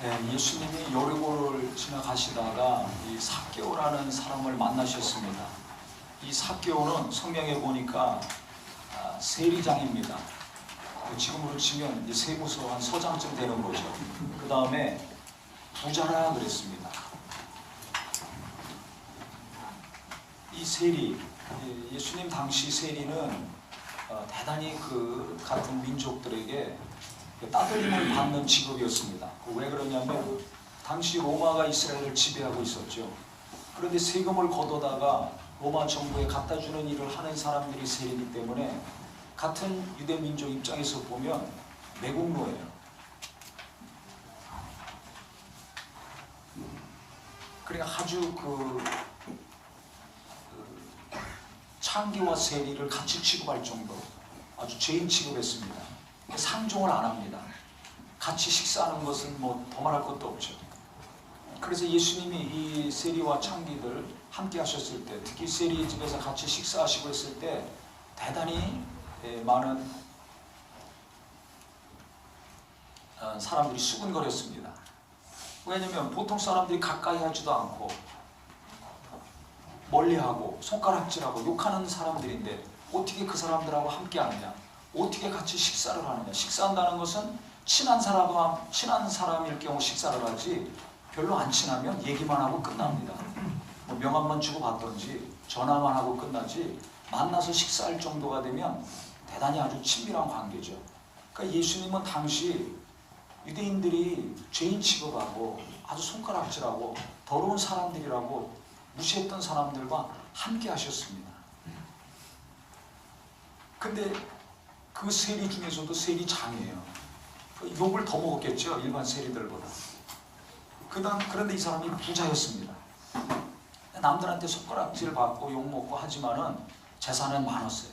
네, 예수님이 여리고를 지나가시다가 이 삭개오라는 사람을 만나셨습니다. 이 삭개오는 성경에 보니까 세리장입니다. 지금으로 치면 이제 세무서 한 서장쯤 되는 거죠. 그 다음에 부자라 그랬습니다. 이 세리, 예수님 당시 세리는 대단히 그 같은 민족들에게 따돌림을 받는 직업이었습니다. 왜 그러냐면 당시 로마가 이스라엘을 지배하고 있었죠. 그런데 세금을 걷어다가 로마 정부에 갖다 주는 일을 하는 사람들이 세리이기 때문에 같은 유대 민족 입장에서 보면 매국노예요. 그러니까 아주 창기와 세리를 같이 취급할 정도로 아주 죄인 취급했습니다. 상종을 안 합니다. 같이 식사하는 것은 뭐 더 말할 것도 없죠. 그래서 예수님이 이 세리와 창기들 함께 하셨을 때, 특히 세리 집에서 같이 식사하시고 했을 때 대단히 많은 사람들이 수군거렸습니다. 왜냐하면 보통 사람들이 가까이 하지도 않고 멀리하고 손가락질하고 욕하는 사람들인데 어떻게 그 사람들하고 함께 하느냐, 어떻게 같이 식사를 하느냐. 식사한다는 것은 친한 사람일 경우 식사를 하지, 별로 안 친하면 얘기만 하고 끝납니다. 뭐 명함만 주고 받던지 전화만 하고 끝나지, 만나서 식사할 정도가 되면 대단히 아주 친밀한 관계죠. 그러니까 예수님은 당시 유대인들이 죄인 취급하고 아주 손가락질하고 더러운 사람들이라고 무시했던 사람들과 함께 하셨습니다. 근데 그 세리 중에서도 세리장이에요. 욕을 더 먹었겠죠, 일반 세리들보다. 그런데 이 사람이 부자였습니다. 남들한테 손가락질 받고 욕 먹고 하지만은 재산은 많았어요.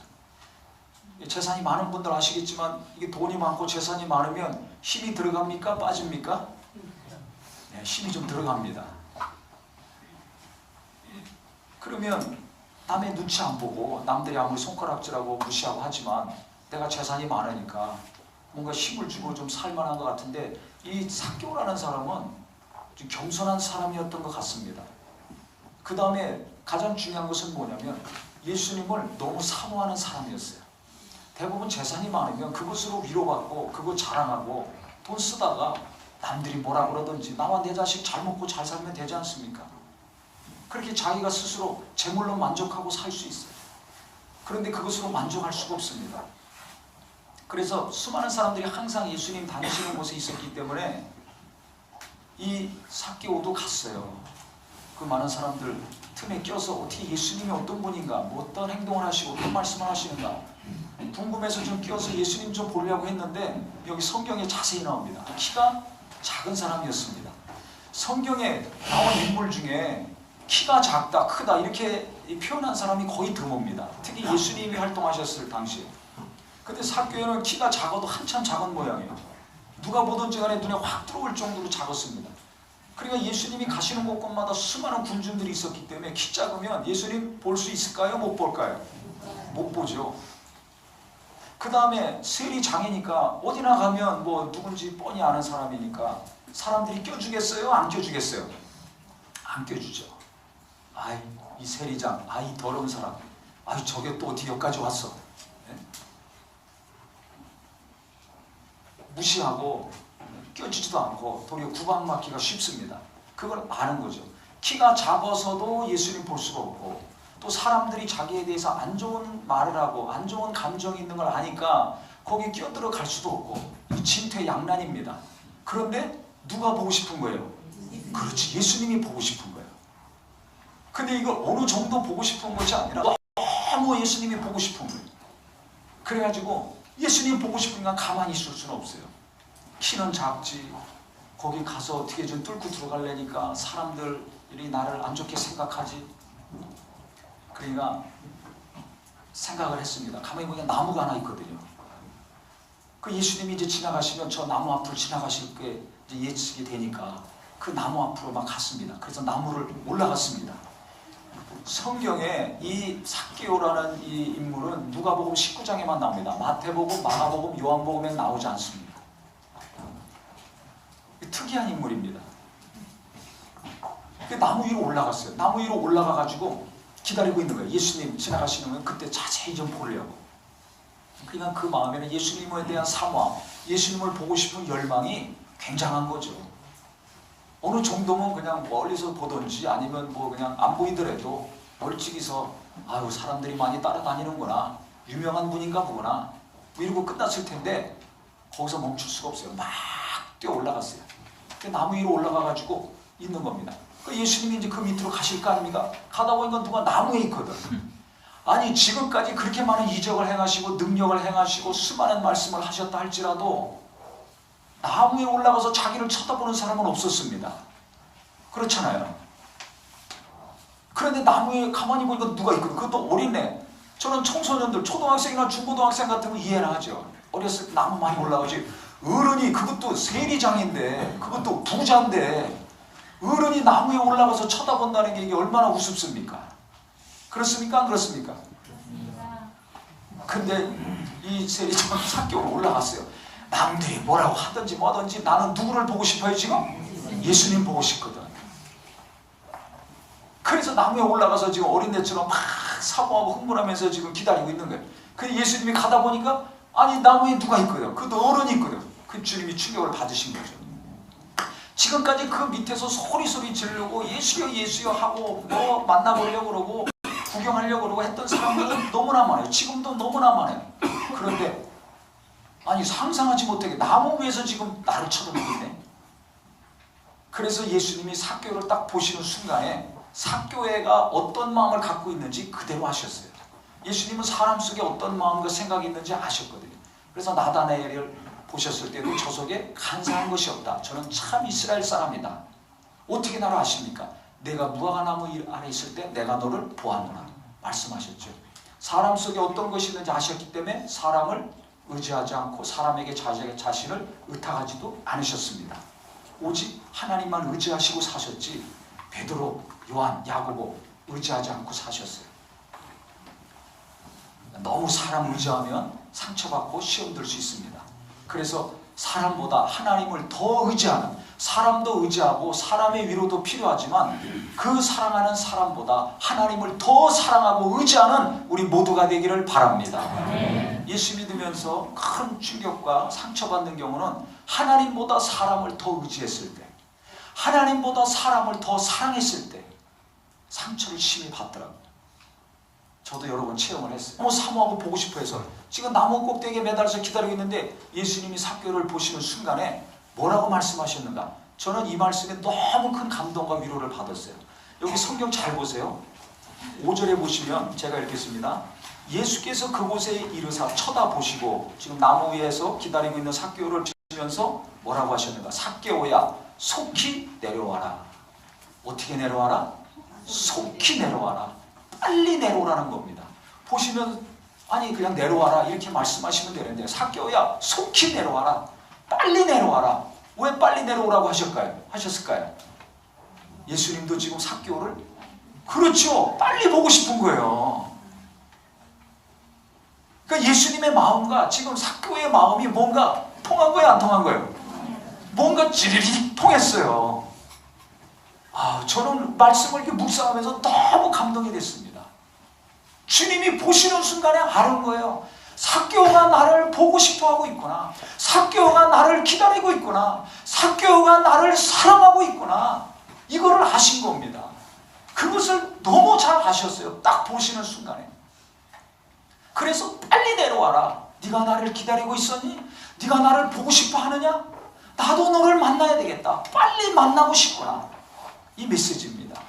재산이 많은 분들 아시겠지만 이게 돈이 많고 재산이 많으면 힘이 들어갑니까? 빠집니까? 네, 힘이 좀 들어갑니다. 그러면 남의 눈치 안 보고 남들이 아무리 손가락질하고 무시하고 하지만 내가 재산이 많으니까 뭔가 힘을 주고 좀 살만한 것 같은데, 이 삭개오라는 사람은 좀 겸손한 사람이었던 것 같습니다. 그 다음에 가장 중요한 것은 뭐냐면 예수님을 너무 사모하는 사람이었어요. 대부분 재산이 많으면 그것으로 위로받고 그거 자랑하고 돈 쓰다가 남들이 뭐라 그러든지 나와 내 자식 잘 먹고 잘 살면 되지 않습니까? 그렇게 자기가 스스로 재물로 만족하고 살 수 있어요. 그런데 그것으로 만족할 수가 없습니다. 그래서 수많은 사람들이 항상 예수님 다니시는 곳에 있었기 때문에 이 삭개오도 갔어요. 그 많은 사람들 틈에 껴서 어떻게 예수님이 어떤 분인가, 뭐 어떤 행동을 하시고 어떤 말씀을 하시는가 궁금해서 좀 끼어서 예수님 좀 보려고 했는데, 여기 성경에 자세히 나옵니다. 키가 작은 사람이었습니다. 성경에 나온 인물 중에 키가 작다, 크다 이렇게 표현한 사람이 거의 드뭅니다. 특히 예수님이 활동하셨을 당시에. 근데 삭개오는 키가 작아도 한참 작은 모양이에요. 누가 보든지 간에 눈에 확 들어올 정도로 작았습니다. 그러니까 예수님이 가시는 곳곳마다 수많은 군중들이 있었기 때문에 키 작으면 예수님 볼 수 있을까요? 못 볼까요? 못 보죠. 그 다음에 세리장이니까 어디나 가면 뭐 누군지 뻔히 아는 사람이니까 사람들이 껴주겠어요? 안 껴주겠어요? 안 껴주죠. 아이, 이 세리장, 아이 더러운 사람, 아이 저게 또 어떻게 여기까지 왔어? 네? 무시하고 껴주지도 않고 도리어 구박받기가 쉽습니다. 그걸 아는 거죠. 키가 작아서도 예수님 볼 수가 없고, 또 사람들이 자기에 대해서 안 좋은 말을 하고 안 좋은 감정이 있는 걸 아니까 거기 끼어들어갈 수도 없고 진퇴양난입니다. 그런데 누가 보고 싶은 거예요? 그렇지, 예수님이 보고 싶은 거예요. 근데 이걸 어느 정도 보고 싶은 것이 아니라 너무 예수님이 보고 싶은 거예요. 그래가지고 예수님 보고 싶으니까 가만히 있을 수는 없어요. 키는 작지, 거기 가서 어떻게 좀 뚫고 들어가려니까 사람들이 나를 안 좋게 생각하지. 그러니까 생각을 했습니다. 가만히 보니까 나무가 하나 있거든요. 그 예수님이 이제 지나가시면 저 나무 앞을 지나가실 게 이제 예측이 되니까 그 나무 앞으로 막 갔습니다. 그래서 나무를 올라갔습니다. 성경에 이 삭개오라는 이 인물은 누가복음 19장에만 나옵니다. 마태복음, 마가복음, 요한복음에 나오지 않습니다. 특이한 인물입니다. 나무 위로 올라갔어요. 나무 위로 올라가가지고 기다리고 있는 거예요. 예수님 지나가시는 건 그때 자세히 좀 보려고. 그러니까 그 마음에는 예수님에 대한 사모함, 예수님을 보고 싶은 열망이 굉장한 거죠. 어느 정도면 그냥 멀리서 보던지 아니면 뭐 그냥 안 보이더라도 멀찍이서 아유 사람들이 많이 따라다니는구나, 유명한 분인가 보구나 이러고 끝났을 텐데 거기서 멈출 수가 없어요. 막 뛰어 올라갔어요. 나무 위로 올라가가지고 있는 겁니다. 예수님이 이제 그 밑으로 가실 거 아닙니까? 가다 보니까 누가 나무에 있거든. 아니 지금까지 그렇게 많은 이적을 행하시고 능력을 행하시고 수많은 말씀을 하셨다 할지라도 나무에 올라가서 자기를 쳐다보는 사람은 없었습니다. 그렇잖아요. 그런데 나무에 가만히 보니까 누가 있거든. 그것도 어린애. 저는 청소년들, 초등학생이나 중고등학생 같으면 이해나 하죠. 어렸을 때 나무 많이 올라가지. 어른이, 그것도 세리장인데, 그것도 부자인데 어른이 나무에 올라가서 쳐다본다는 게 이게 얼마나 우습습니까? 그렇습니까? 안 그렇습니까? 근데 이 세리장 삭개오로 올라갔어요. 남들이 뭐라고 하든지 뭐든지 나는 누구를 보고 싶어요 지금? 예수님 보고 싶거든. 그래서 나무에 올라가서 지금 어린애처럼 막 사모하고 흥분하면서 지금 기다리고 있는 거예요. 근데 예수님이 가다 보니까 아니 나무에 누가 있거든. 그 어른이 있거든. 그 주님이 충격을 받으신 거죠. 지금까지 그 밑에서 소리 지르고 예수여 예수여 하고 뭐 만나보려고 그러고 구경하려고 그러고 했던 사람들은 너무나 많아요. 지금도 너무나 많아요. 그런데 아니 상상하지 못하게 나무 위에서 지금 나를 쳐다보고 있네. 그래서 예수님이 삭개오를 딱 보시는 순간에 삭개오가 어떤 마음을 갖고 있는지 그대로 아셨어요. 예수님은 사람 속에 어떤 마음과 생각이 있는지 아셨거든요. 그래서 나다나엘을 보셨을 때도 저 속에 간사한 것이 없다. 저는 참 이스라엘 사람이다. 어떻게 나를 아십니까? 내가 무화과나무 아래 있을 때 내가 너를 보았노라 말씀하셨죠. 사람 속에 어떤 것이 있는지 아셨기 때문에 사람을 의지하지 않고 사람에게 자신을 의탁하지도 않으셨습니다. 오직 하나님만 의지하시고 사셨지 베드로, 요한, 야고보 의지하지 않고 사셨어요. 너무 사람 의지하면 상처받고 시험 들 수 있습니다. 그래서 사람보다 하나님을 더 의지하는, 사람도 의지하고 사람의 위로도 필요하지만 그 사랑하는 사람보다 하나님을 더 사랑하고 의지하는 우리 모두가 되기를 바랍니다. 예수 믿으면서 큰 충격과 상처받는 경우는 하나님보다 사람을 더 의지했을 때, 하나님보다 사람을 더 사랑했을 때 상처를 심히 받더라고요. 저도 여러 번 체험을 했어요. 너무 사모하고 보고 싶어 해서 지금 나무 꼭대기에 매달려서 기다리고 있는데 예수님이 삭개오를 보시는 순간에 뭐라고 말씀하셨는가? 저는 이 말씀에 너무 큰 감동과 위로를 받았어요. 여기 성경 잘 보세요. 5절에 보시면 제가 읽겠습니다. 예수께서 그곳에 이르사 쳐다보시고 지금 나무 위에서 기다리고 있는 삭개오를 보시면서 뭐라고 하셨는가? 삭개오야 속히 내려와라. 어떻게 내려와라? 속히 내려와라. 빨리 내려오라는 겁니다. 보시면 아니 그냥 내려와라 이렇게 말씀하시면 되는데 삭개오야 속히 내려와라. 빨리 내려와라. 왜 빨리 내려오라고 하셨을까요? 예수님도 지금 삭개오를 그렇죠. 빨리 보고 싶은 거예요. 그러니까 예수님의 마음과 지금 삭개오의 마음이 뭔가 통한 거예요? 안 통한 거예요? 뭔가 지리리 통했어요. 저는 말씀을 이렇게 묵상하면서 너무 감동이 됐습니다. 주님이 보시는 순간에 아는 거예요. 삭개오가 나를 보고 싶어하고 있구나. 삭개오가 나를 기다리고 있구나. 삭개오가 나를 사랑하고 있구나. 이거를 아신 겁니다. 그것을 너무 잘 아셨어요. 딱 보시는 순간에. 그래서 빨리 내려와라. 네가 나를 기다리고 있었니? 네가 나를 보고 싶어 하느냐? 나도 너를 만나야 되겠다. 빨리 만나고 싶구나. 이 메시지입니다.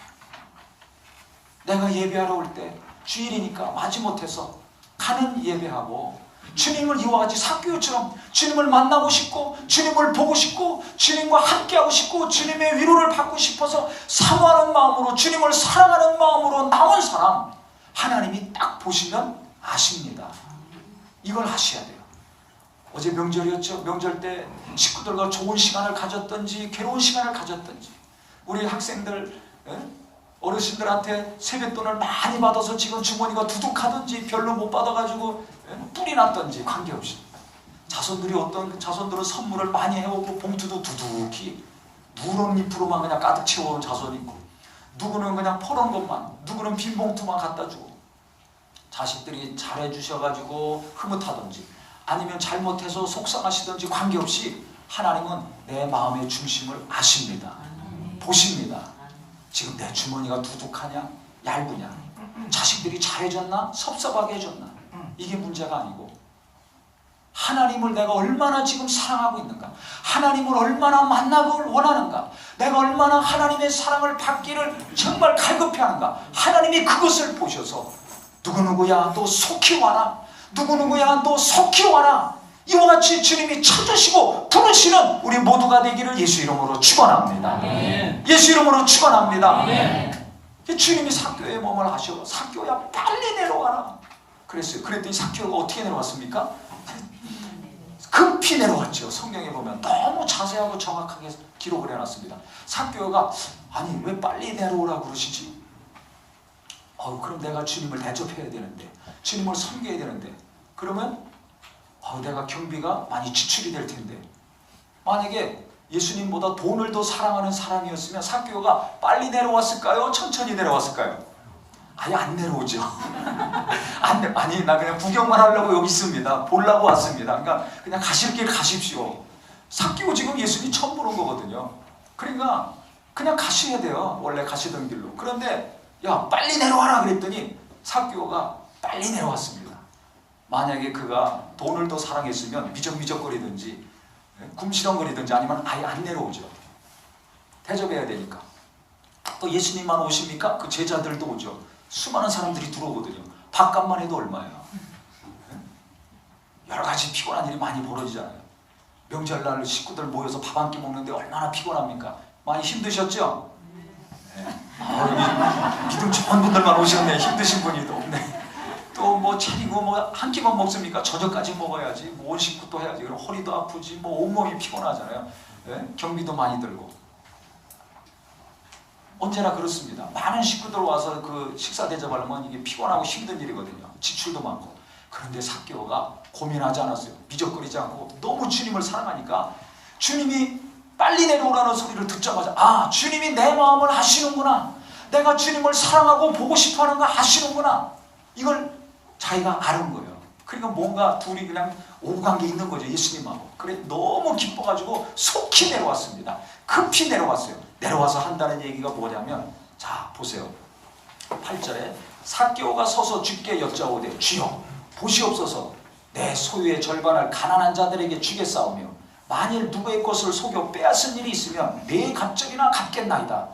내가 예배하러 올 때 주일이니까 마지못해서 가는 예배하고 주님을 이와 같이 삭개오처럼 주님을 만나고 싶고 주님을 보고 싶고 주님과 함께하고 싶고 주님의 위로를 받고 싶어서 사모하는 마음으로 주님을 사랑하는 마음으로 나온 사람 하나님이 딱 보시면 아십니다. 이걸 아셔야 돼요. 어제 명절이었죠. 명절 때 식구들과 좋은 시간을 가졌던지 괴로운 시간을 가졌던지 우리 학생들 어르신들한테 세뱃돈을 많이 받아서 지금 주머니가 두둑하든지 별로 못 받아가지고 뿔이 났던지 관계없이 어떤 자손들은 선물을 많이 해오고 봉투도 두둑히 누런 잎으로만 그냥 가득 채워온 자손이 있고, 누구는 그냥 퍼런 것만, 누구는 빈 봉투만 갖다 주고, 자식들이 잘해주셔가지고 흐뭇하든지 아니면 잘못해서 속상하시든지 관계없이 하나님은 내 마음의 중심을 아십니다. 보십니다. 지금 내 주머니가 두둑하냐 얇으냐, 자식들이 잘해줬나 섭섭하게 해줬나, 이게 문제가 아니고 하나님을 내가 얼마나 지금 사랑하고 있는가, 하나님을 얼마나 만나길 원하는가, 내가 얼마나 하나님의 사랑을 받기를 정말 갈급해하는가, 하나님이 그것을 보셔서 누구누구야 너 속히 와라, 누구누구야 너 속히 와라, 이와 같이 주님이 찾으시고 부르시는 우리 모두가 되기를 예수 이름으로 축원합니다. 예수 이름으로 축원합니다. 주님이 삭개오의 몸을 하셔, 삭개오야 빨리 내려와라 그랬어요. 그랬더니 삭개오가 어떻게 내려왔습니까? 급히 내려왔죠. 성경에 보면 너무 자세하고 정확하게 기록을 해놨습니다. 삭개오가 아니 왜 빨리 내려오라 그러시지? 그럼 내가 주님을 대접해야 되는데, 주님을 섬겨야 되는데, 그러면 내가 경비가 많이 지출이 될 텐데, 만약에 예수님보다 돈을 더 사랑하는 사람이었으면 삭개오가 빨리 내려왔을까요? 천천히 내려왔을까요? 아예 안 내려오죠. 아니 나 그냥 구경만 하려고 여기 있습니다. 보려고 왔습니다. 그러니까 그냥 가실 길 가십시오. 삭개오 지금 예수님 처음 보는 거거든요. 그러니까 그냥 가셔야 돼요. 원래 가시던 길로. 그런데 야 빨리 내려와라 그랬더니 삭개오가 빨리 내려왔습니다. 만약에 그가 돈을 더 사랑했으면 미적미적거리든지 굶시렁거리든지 아니면 아예 안 내려오죠. 대접해야 되니까. 또 예수님만 오십니까? 그 제자들도 오죠. 수많은 사람들이 들어오거든요. 밥값만 해도 얼마예요? 여러 가지 피곤한 일이 많이 벌어지잖아요. 명절날 식구들 모여서 밥 한 끼 먹는데 얼마나 피곤합니까? 많이 힘드셨죠? 네. 믿음 좋은 분들만 오셨네. 힘드신 분이 또 없네. 또 뭐 차리고 뭐 한 끼만 먹습니까? 저녁까지 먹어야지. 뭐 온 식구 또 해야지. 그럼 허리도 아프지. 뭐 온몸이 피곤하잖아요. 네? 경비도 많이 들고. 언제나 그렇습니다. 많은 식구들 와서 그 식사 대접하려면 이게 피곤하고 힘든 일이거든요. 지출도 많고. 그런데 삭개오가 고민하지 않았어요. 미적거리지 않고 너무 주님을 사랑하니까 주님이 빨리 내려오라는 소리를 듣자마자 주님이 내 마음을 아시는구나. 내가 주님을 사랑하고 보고 싶어하는 거 아시는구나. 이걸 자기가 아는 거예요. 그러니까 뭔가 둘이 그냥 오구관계 있는 거죠. 예수님하고. 그래 너무 기뻐가지고 속히 내려왔습니다. 급히 내려왔어요. 내려와서 한다는 얘기가 뭐냐면, 자 보세요. 8절에 삭개오가 서서 주께 여짜오되 주여 보시옵소서, 내 소유의 절반을 가난한 자들에게 주겠사오며 만일 누구의 것을 속여 빼앗은 일이 있으면 내 갑절이나 갚겠나이다.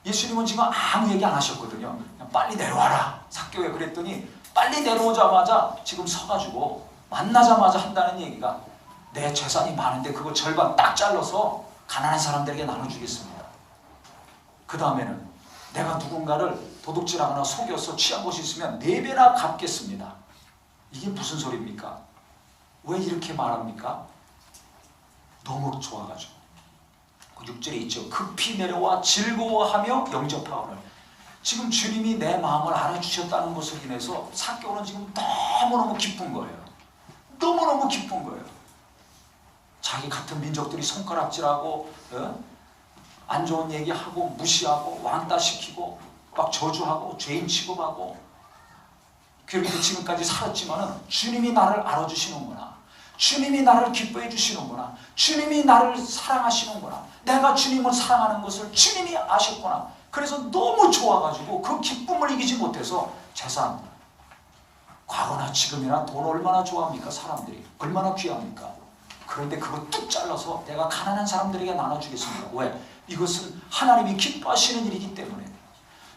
예수님은 지금 아무 얘기 안 하셨거든요. 그냥 빨리 내려와라 삭개오에 그랬더니 빨리 내려오자마자 지금 서가지고 만나자마자 한다는 얘기가, 내 재산이 많은데 그거 절반 딱 잘라서 가난한 사람들에게 나눠주겠습니다. 그 다음에는 내가 누군가를 도둑질하거나 속여서 취한 것이 있으면 4배나 갚겠습니다. 이게 무슨 소리입니까? 왜 이렇게 말합니까? 너무 좋아가지고. 6절에 있죠. 급히 내려와 즐거워하며 영접하오늘. 지금 주님이 내 마음을 알아주셨다는 것을 인해서 삭개오는 지금 너무너무 기쁜 거예요. 너무너무 기쁜 거예요. 자기 같은 민족들이 손가락질하고 안 좋은 얘기하고 무시하고 왕따시키고 막 저주하고 죄인 취급하고 그렇게 지금까지 살았지만은 주님이 나를 알아주시는구나. 주님이 나를 기뻐해 주시는구나. 주님이 나를 사랑하시는구나. 내가 주님을 사랑하는 것을 주님이 아셨구나. 그래서 너무 좋아가지고 그 기쁨을 이기지 못해서 재산, 과거나 지금이나 돈 얼마나 좋아합니까? 사람들이 얼마나 귀합니까? 그런데 그거 뚝 잘라서 내가 가난한 사람들에게 나눠주겠습니다. 왜? 이것은 하나님이 기뻐하시는 일이기 때문에.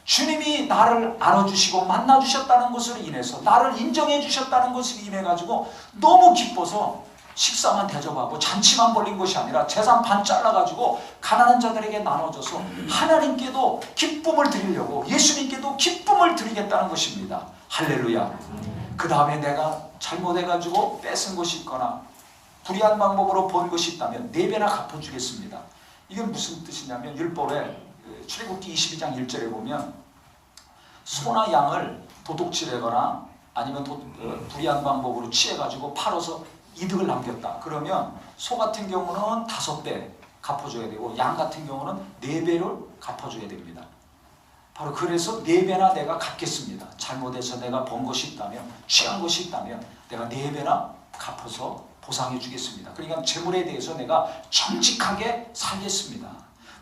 주님이 나를 알아주시고 만나주셨다는 것을 인해서, 나를 인정해 주셨다는 것을 인해 가지고 너무 기뻐서 식사만 대접하고 잔치만 벌린 것이 아니라 재산 반 잘라가지고 가난한 자들에게 나눠줘서 하나님께도 기쁨을 드리려고, 예수님께도 기쁨을 드리겠다는 것입니다. 할렐루야. 그 다음에 내가 잘못해가지고 뺏은 것이 있거나 불의한 방법으로 번 것이 있다면 4배나 갚아주겠습니다. 이게 무슨 뜻이냐면, 율법에 출애굽기 22장 1절에 보면 소나 양을 도둑질하거나 아니면 불의한 방법으로 취해가지고 팔아서 이득을 남겼다. 그러면 소 같은 경우는 5배, 갚아줘야 되고 양 같은 경우는 4배를 갚아줘야 됩니다. 바로 그래서 4배나 내가 갚겠습니다. 잘못해서 내가 번 것이 있다면, 취한 것이 있다면 내가 4배나 갚아서 보상해 주겠습니다. 그러니까 재물에 대해서 내가 정직하게 살겠습니다.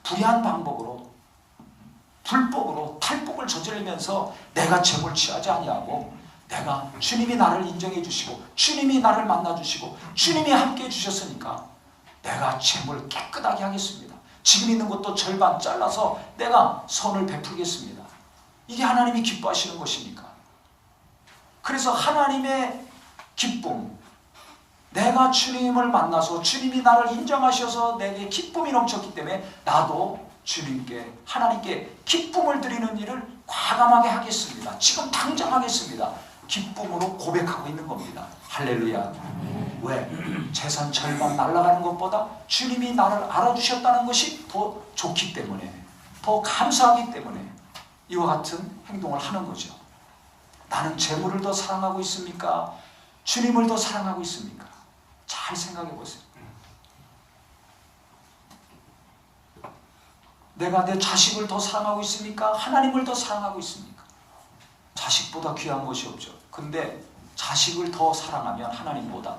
불의한 방법으로, 불법으로 탈법을 저지르면서 내가 재물 취하지 아니하고 내가 주님이 나를 인정해 주시고 주님이 나를 만나 주시고 주님이 함께 해 주셨으니까 내가 재물 깨끗하게 하겠습니다. 지금 있는 것도 절반 잘라서 내가 선을 베풀겠습니다. 이게 하나님이 기뻐하시는 것이니까. 그래서 하나님의 기쁨, 내가 주님을 만나서 주님이 나를 인정하셔서 내게 기쁨이 넘쳤기 때문에 나도 주님께, 하나님께 기쁨을 드리는 일을 과감하게 하겠습니다. 지금 당장 하겠습니다. 기쁨으로 고백하고 있는 겁니다. 할렐루야. 왜? 재산 절반 날아가는 것보다 주님이 나를 알아주셨다는 것이 더 좋기 때문에, 더 감사하기 때문에 이와 같은 행동을 하는 거죠. 나는 재물을 더 사랑하고 있습니까? 주님을 더 사랑하고 있습니까? 잘 생각해 보세요. 내가 내 자식을 더 사랑하고 있습니까? 하나님을 더 사랑하고 있습니까? 자식보다 귀한 것이 없죠. 근데 자식을 더 사랑하면 하나님보다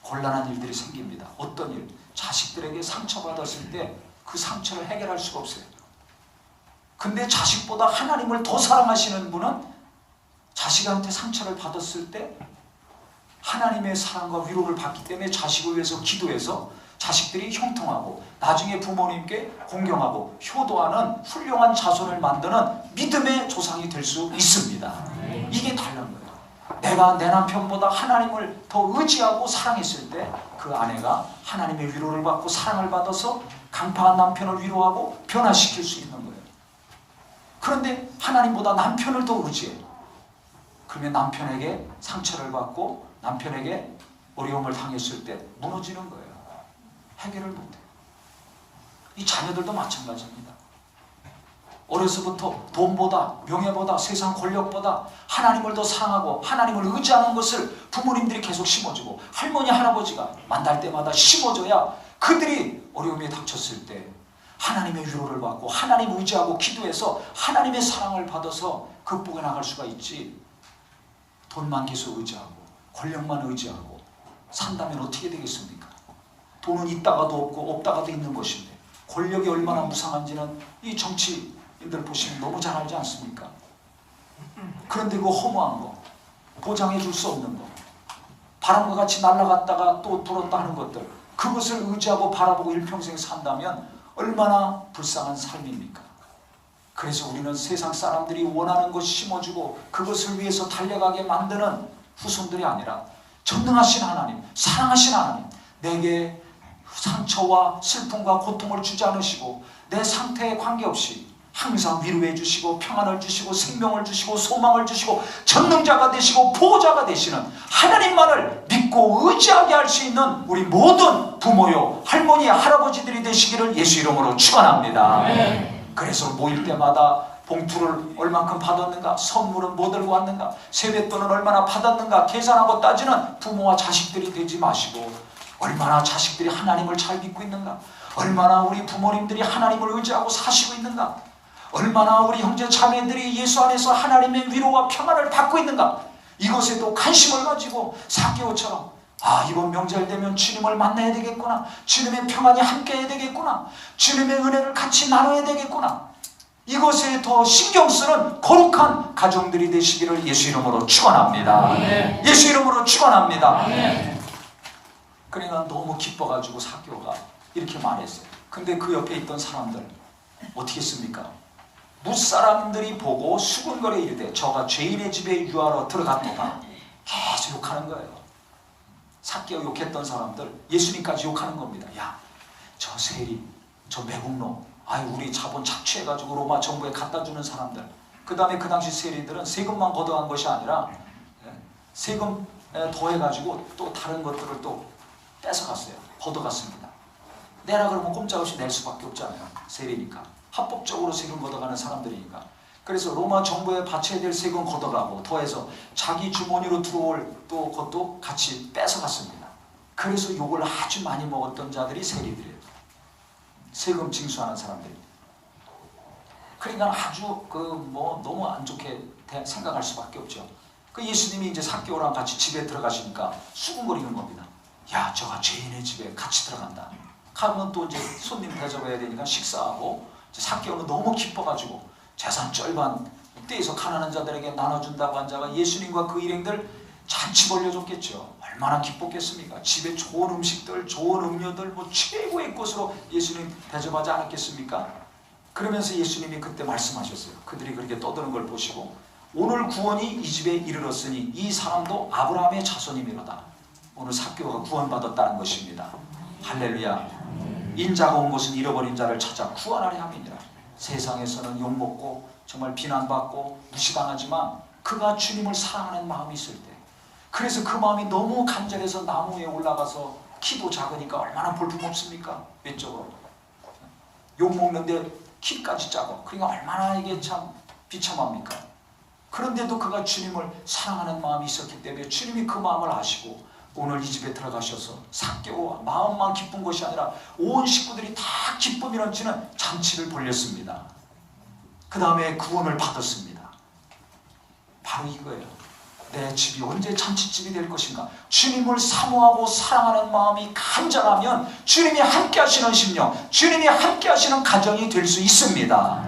곤란한 일들이 생깁니다. 어떤 일? 자식들에게 상처받았을 때 그 상처를 해결할 수가 없어요. 근데 자식보다 하나님을 더 사랑하시는 분은 자식한테 상처를 받았을 때 하나님의 사랑과 위로를 받기 때문에 자식을 위해서 기도해서 자식들이 형통하고 나중에 부모님께 공경하고 효도하는 훌륭한 자손을 만드는 믿음의 조상이 될 수 있습니다. 이게 다른 거예요. 내가 내 남편보다 하나님을 더 의지하고 사랑했을 때 그 아내가 하나님의 위로를 받고 사랑을 받아서 강팍한 남편을 위로하고 변화시킬 수 있는 거예요. 그런데 하나님보다 남편을 더 의지해요. 그러면 남편에게 상처를 받고 남편에게 어려움을 당했을 때 무너지는 거예요. 해결을 못해요. 이 자녀들도 마찬가지입니다. 어려서부터 돈보다, 명예보다, 세상 권력보다 하나님을 더 사랑하고 하나님을 의지하는 것을 부모님들이 계속 심어주고 할머니, 할아버지가 만날 때마다 심어줘야 그들이 어려움에 닥쳤을 때 하나님의 위로를 받고 하나님 의지하고 기도해서 하나님의 사랑을 받아서 극복해 나갈 수가 있지. 돈만 계속 의지하고 권력만 의지하고 산다면 어떻게 되겠습니까? 돈은 있다가도 없고 없다가도 있는 것인데 권력이 얼마나 무상한지는 이 정치인들 보시면 너무 잘 알지 않습니까? 그런데 그 허무한 거, 보장해 줄 수 없는 거, 바람과 같이 날아갔다가 또 불었다 하는 것들, 그것을 의지하고 바라보고 일평생 산다면 얼마나 불쌍한 삶입니까? 그래서 우리는 세상 사람들이 원하는 것 심어주고 그것을 위해서 달려가게 만드는 후손들이 아니라 전능하신 하나님, 사랑하신 하나님, 내게 상처와 슬픔과 고통을 주지 않으시고 내 상태에 관계없이 항상 위로해 주시고 평안을 주시고 생명을 주시고 소망을 주시고 전능자가 되시고 보호자가 되시는 하나님만을 믿고 의지하게 할 수 있는 우리 모든 부모요, 할머니, 할아버지들이 되시기를 예수 이름으로 축원합니다. 그래서 모일 때마다 봉투를 얼만큼 받았는가, 선물은 뭐 들고 왔는가, 세뱃돈은 얼마나 받았는가 계산하고 따지는 부모와 자식들이 되지 마시고 얼마나 자식들이 하나님을 잘 믿고 있는가, 얼마나 우리 부모님들이 하나님을 의지하고 사시고 있는가, 얼마나 우리 형제 자매들이 예수 안에서 하나님의 위로와 평안을 받고 있는가, 이것에도 관심을 가지고 삭개오처럼 이번 명절 되면 주님을 만나야 되겠구나, 주님의 평안이 함께 해야 되겠구나, 주님의 은혜를 같이 나눠야 되겠구나, 이것에 더 신경 쓰는 거룩한 가정들이 되시기를 예수 이름으로 축원합니다. 예수 이름으로 축원합니다. 그러니까 너무 기뻐가지고 삭개오가 이렇게 말했어요. 근데 그 옆에 있던 사람들 어떻게 했습니까? 무사람들이 보고 수군거려 이르되 저가 죄인의 집에 유하러 들어갔노라. 계속 욕하는 거예요. 삭개오 욕했던 사람들 예수님까지 욕하는 겁니다. 야, 저 세리, 저 매국노, 우리 자본 착취해가지고 로마 정부에 갖다주는 사람들. 그 다음에 그 당시 세리들은 세금만 걷어간 것이 아니라 세금 더해가지고 또 다른 것들을 또 뺏어갔어요. 걷어갔습니다. 내라 그러면 꼼짝없이 낼 수밖에 없잖아요. 세리니까. 합법적으로 세금 걷어가는 사람들이니까. 그래서 로마 정부에 바쳐야 될 세금 걷어가고 더해서 자기 주머니로 들어올 또 것도 같이 뺏어갔습니다. 그래서 욕을 아주 많이 먹었던 자들이 세리들이에요. 세금 징수하는 사람들이. 그러니까 아주 너무 안 좋게 생각할 수밖에 없죠. 그 예수님이 이제 삭개오랑 같이 집에 들어가시니까 수군거리는 겁니다. 야, 저가 죄인의 집에 같이 들어간다. 가면 또 이제 손님 대접해야 되니까 식사하고, 삭개오는 너무 기뻐가지고 재산 절반 떼에서 가난한 자들에게 나눠준다고 한 자가 예수님과 그 일행들 잔치 벌려줬겠죠. 얼마나 기뻤겠습니까? 집에 좋은 음식들, 좋은 음료들, 최고의 것으로 예수님 대접하지 않았겠습니까? 그러면서 예수님이 그때 말씀하셨어요. 그들이 그렇게 떠드는 걸 보시고, 오늘 구원이 이 집에 이르렀으니 이 사람도 아브라함의 자손이미로다. 오늘 삭개오가 구원받았다는 것입니다. 할렐루야. 인자가 온 것은 잃어버린 자를 찾아 구원하려 함이니라. 세상에서는 욕먹고 정말 비난받고 무시당하지만 그가 주님을 사랑하는 마음이 있을 때, 그래서 그 마음이 너무 간절해서 나무 위에 올라가서 키도 작으니까 얼마나 볼품없습니까? 외적으로 욕먹는데 키까지 작아. 그러니까 얼마나 이게 참 비참합니까? 그런데도 그가 주님을 사랑하는 마음이 있었기 때문에 주님이 그 마음을 아시고 오늘 이 집에 들어가셔서 삭개오와 마음만 기쁜 것이 아니라 온 식구들이 다 기쁨이 넘치는 잔치를 벌렸습니다. 그 다음에 구원을 받았습니다. 바로 이거예요. 내 집이 언제 잔치집이 될 것인가? 주님을 사모하고 사랑하는 마음이 간절하면 주님이 함께 하시는 심령, 주님이 함께 하시는 가정이 될 수 있습니다.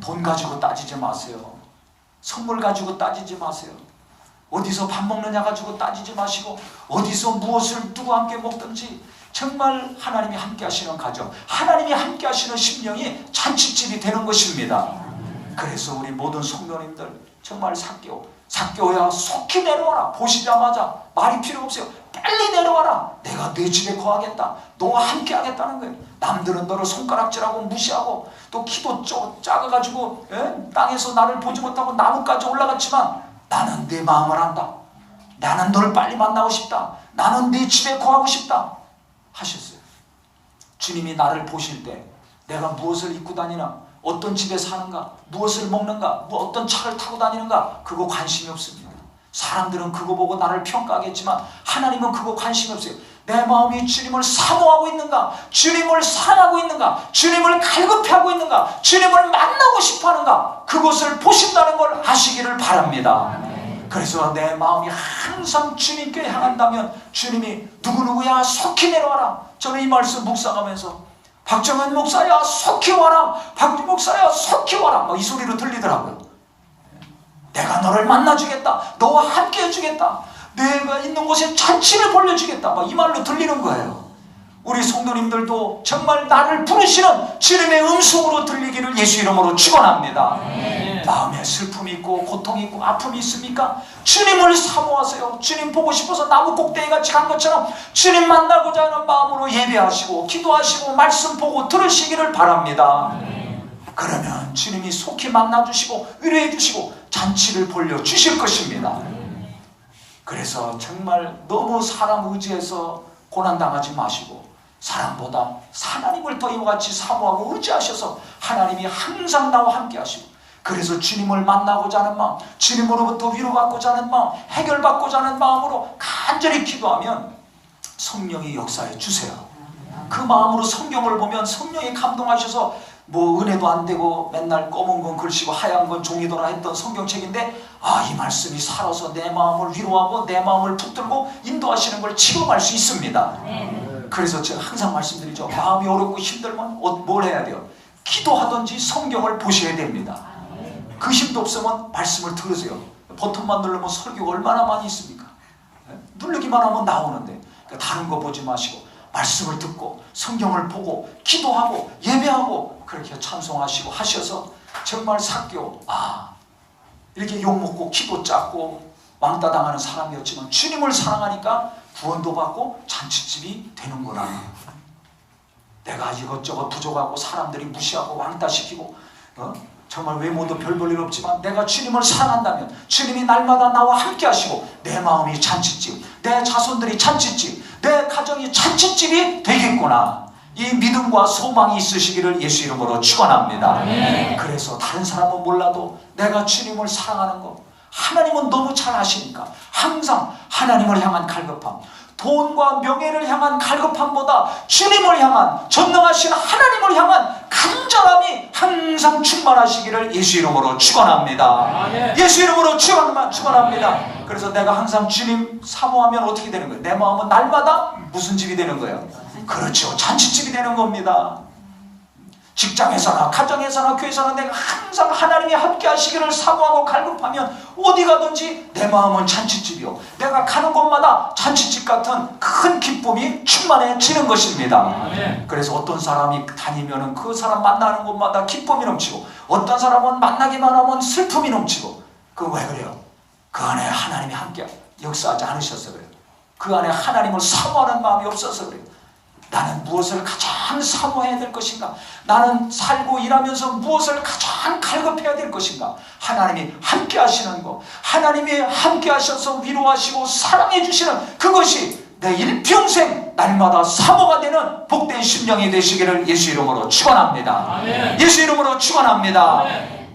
돈 가지고 따지지 마세요. 선물 가지고 따지지 마세요. 어디서 밥 먹느냐 가지고 따지지 마시고, 어디서 무엇을 누구와 함께 먹든지 정말 하나님이 함께 하시는 가정, 하나님이 함께 하시는 심령이 잔치집이 되는 것입니다. 그래서 우리 모든 성도님들 정말 삭개오야 속히 내려와라. 보시자마자 말이 필요 없어요. 빨리 내려와라. 내가 네 집에 거하겠다. 너와 함께 하겠다는 거예요. 남들은 너를 손가락질하고 무시하고 또 키도 작아가지고 땅에서 나를 보지 못하고 나무까지 올라갔지만 나는 네 마음을 안다. 나는 너를 빨리 만나고 싶다. 나는 네 집에 거하고 싶다 하셨어요. 주님이 나를 보실 때 내가 무엇을 입고 다니나, 어떤 집에 사는가, 무엇을 먹는가, 어떤 차를 타고 다니는가, 그거 관심이 없습니다. 사람들은 그거 보고 나를 평가하겠지만 하나님은 그거 관심이 없어요. 내 마음이 주님을 사모하고 있는가, 주님을 사랑하고 있는가, 주님을 갈급해하고 있는가, 주님을 만나고 싶어하는가, 그것을 보신다는 걸 아시기를 바랍니다. 그래서 내 마음이 항상 주님께 향한다면 주님이 누구누구야 속히 내려와라. 저는 이 말씀 묵상하면서 박정현 목사야 속히 와라, 박주 목사야 속히 와라, 이 소리로 들리더라고요. 내가 너를 만나주겠다, 너와 함께 해주겠다, 내가 있는 곳에 잔치를 벌려주겠다, 이 말로 들리는 거예요. 우리 성도님들도 정말 나를 부르시는 주님의 음성으로 들리기를 예수 이름으로 축원합니다. 마음에 슬픔이 있고 고통이 있고 아픔이 있습니까? 주님을 사모하세요. 주님 보고 싶어서 나무 꼭대기 같이 간 것처럼 주님 만나고자 하는 마음으로 예배하시고 기도하시고 말씀 보고 들으시기를 바랍니다. 그러면 주님이 속히 만나주시고 위로해주시고 잔치를 벌려주실 것입니다. 그래서 정말 너무 사람 의지해서 고난당하지 마시고 사람보다 하나님을 더 이와 같이 사모하고 의지하셔서 하나님이 항상 나와 함께 하시고, 그래서 주님을 만나고자 하는 마음, 주님으로부터 위로받고자 하는 마음, 해결받고자 하는 마음으로 간절히 기도하면 성령이 역사해 주세요. 그 마음으로 성경을 보면 성령이 감동하셔서 은혜도 안 되고 맨날 검은 건 글씨고 하얀 건 종이더라 했던 성경책인데, 이 말씀이 살아서 내 마음을 위로하고 내 마음을 붙들고 인도하시는 걸 체험할 수 있습니다. 그래서 제가 항상 말씀드리죠. 마음이 어렵고 힘들면 뭘 해야 돼요? 기도하든지 성경을 보셔야 됩니다. 그 힘도 없으면 말씀을 들으세요. 버튼만 누르면 설교가 얼마나 많이 있습니까? 누르기만 하면 나오는데, 다른 거 보지 마시고 말씀을 듣고 성경을 보고 기도하고 예배하고 그렇게 찬송하시고 하셔서 정말 삭개오, 이렇게 욕먹고 키도 작고 왕따 당하는 사람이었지만 주님을 사랑하니까 구원도 받고 잔치집이 되는구나. 내가 이것저것 부족하고 사람들이 무시하고 왕따시키고 정말 외모도 별 볼 일 없지만 내가 주님을 사랑한다면 주님이 날마다 나와 함께 하시고 내 마음이 잔치집, 내 자손들이 잔치집, 내 가정이 잔치집이 되겠구나. 이 믿음과 소망이 있으시기를 예수 이름으로 축원합니다. 그래서 다른 사람은 몰라도 내가 주님을 사랑하는 것, 하나님은 너무 잘 아시니까 항상 하나님을 향한 갈급함, 돈과 명예를 향한 갈급함보다 주님을 향한, 전능하신 하나님을 향한 간절함이 항상 충만하시기를 예수 이름으로 축원합니다. 예수 이름으로 축원합니다. 그래서 내가 항상 주님 사모하면 어떻게 되는 거예요? 내 마음은 날마다 무슨 집이 되는 거예요? 그렇죠, 잔치집이 되는 겁니다. 직장에서나 가정에서나 교회에서나 내가 항상 하나님이 함께 하시기를 사모하고 갈급하면 어디 가든지 내 마음은 잔치집이요, 내가 가는 곳마다 잔치집 같은 큰 기쁨이 충만해지는 것입니다. 그래서 어떤 사람이 다니면 그 사람 만나는 곳마다 기쁨이 넘치고, 어떤 사람은 만나기만 하면 슬픔이 넘치고. 그 왜 그래요? 그 안에 하나님이 함께 역사하지 않으셔서 그래요. 그 안에 하나님을 사모하는 마음이 없어서 그래요. 나는 무엇을 가장 사모해야 될 것인가? 나는 살고 일하면서 무엇을 가장 갈급해야 될 것인가? 하나님이 함께 하시는 것, 하나님이 함께 하셔서 위로하시고 사랑해 주시는 그것이 내 일평생 날마다 사모가 되는 복된 심령이 되시기를 예수 이름으로 축원합니다. 예수 이름으로 축원합니다.